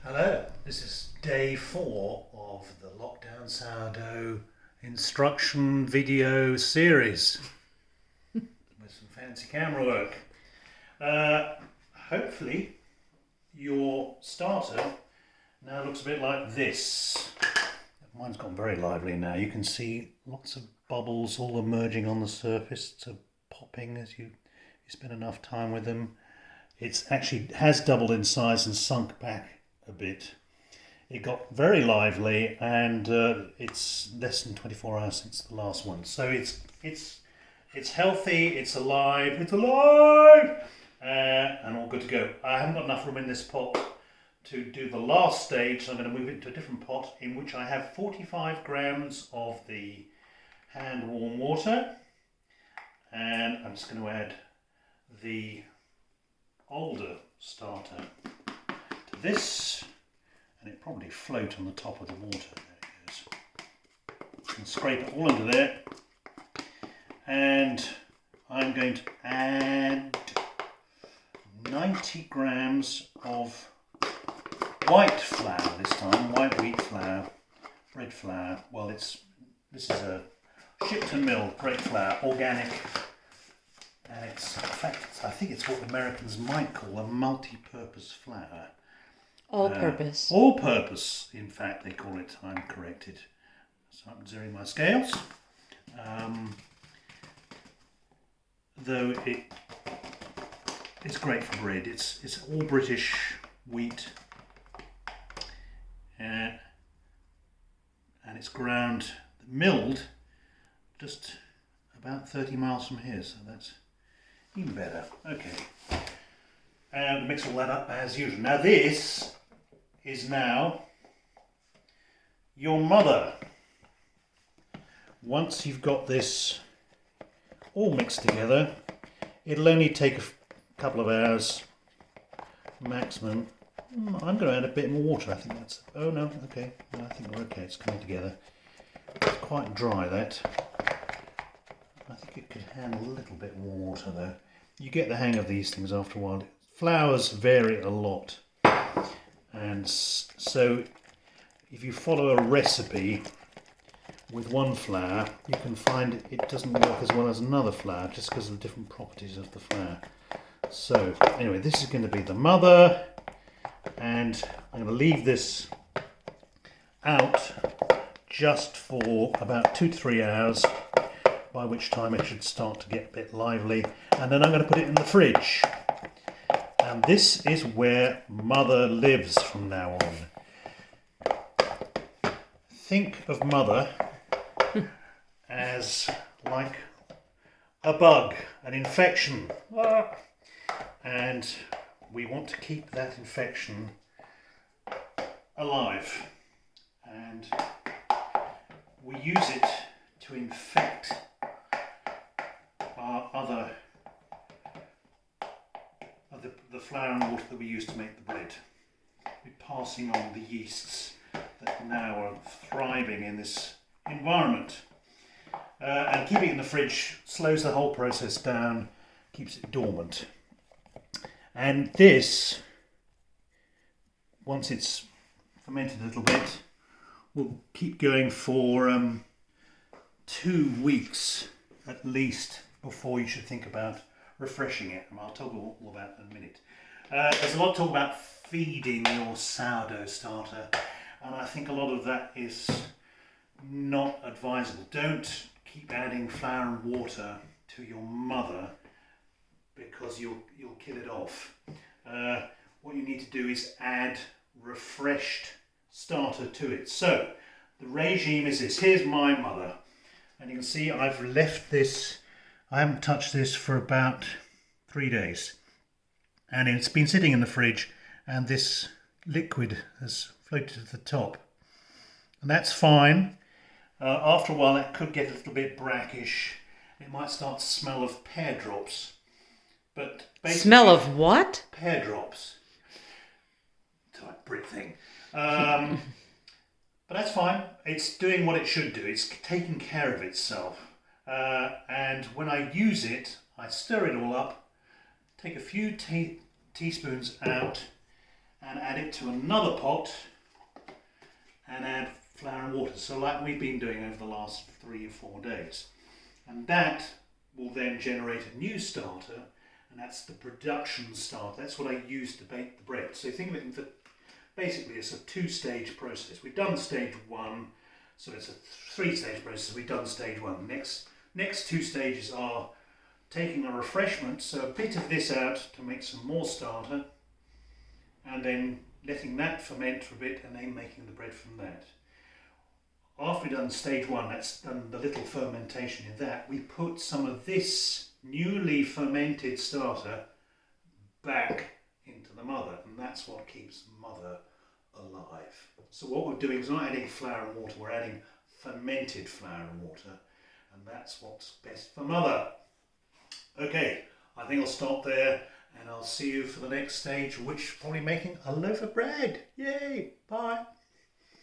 Hello, this is day 4 of the Lockdown Sourdough instruction video series with some fancy camera work. Hopefully your starter now looks a bit like this. Mine's gone very lively now. You can see lots of bubbles all emerging on the surface, so popping as you spend enough time with them. It's actually has doubled in size and sunk back a bit. It got very lively, and it's less than 24 hours since the last one. So it's healthy, it's alive, and all good to go. I haven't got enough room in this pot to do the last stage, so I'm going to move it to a different pot in which I have 45 grams of the hand warm water, and I'm just going to add the older starter to this, and it probably float on the top of the water. There it goes. And scrape it all under there, and I'm going to add 90 grams of white flour this time, white wheat flour, bread flour. Well, this is a shipped and milled great flour, organic. And it's, in fact, I think it's what Americans might call a multi-purpose flour. All-purpose. All-purpose, in fact, they call it. I'm corrected. So I'm zeroing my scales. Though it's great for bread. It's all British wheat. And it's ground, milled, just about 30 miles from here. So that's even better. Okay. And mix all that up as usual. Now this is now your mother. Once you've got this all mixed together, it'll only take a couple of hours maximum. I'm going to add a bit more water. I think that's... Oh no, okay. No, I think we're okay. It's coming together. It's quite dry, that. I think it could handle a little bit more water though. You get the hang of these things after a while. Flours vary a lot, and so if you follow a recipe with one flour, you can find it doesn't work as well as another flour just because of the different properties of the flour. So anyway, this is going to be the mother, and I'm going to leave this out just for about 2 to 3 hours, by which time it should start to get a bit lively, and then I'm going to put it in the fridge. And this is where Mother lives from now on. Think of Mother as like a bug, an infection. And we want to keep that infection alive. And we use it to infect our the flour and water that we use to make the bread. We're passing on the yeasts that now are thriving in this environment. And keeping it in the fridge slows the whole process down, keeps it dormant. And this, once it's fermented a little bit, will keep going for 2 weeks at least before you should think about refreshing it, and I'll talk all about that in a minute. There's a lot of talk about feeding your sourdough starter, and I think a lot of that is not advisable. Don't keep adding flour and water to your mother because you'll kill it off. What you need to do is add refreshed starter to it. So the regime is this. Here's my mother, and you can see I've left this. I haven't touched this for about 3 days, and it's been sitting in the fridge, and this liquid has floated to the top, and that's fine. After a while it could get a little bit brackish. It might start to smell of pear drops, but basically... Smell of what? Pear drops. It's like a Brit thing. But that's fine. It's doing what it should do. It's taking care of itself. And when I use it, I stir it all up, take a few teaspoons out, and add it to another pot and add flour and water. So like we've been doing over the last 3 or 4 days. And that will then generate a new starter, and that's the production starter. That's what I use to bake the bread. So think of it basically it's a 2-stage process. We've done stage 1, so it's a 3-stage process. We've done stage 1. Next 2 stages are taking a refreshment, so a bit of this out to make some more starter, and then letting that ferment for a bit, and then making the bread from that. After we've done stage 1, that's done the little fermentation in that, we put some of this newly fermented starter back into the mother, and that's what keeps mother alive. So what we're doing is not adding flour and water, we're adding fermented flour and water, and that's what's best for mother. Okay, I think I'll stop there, and I'll see you for the next stage, which is probably making a loaf of bread. Yay! Bye!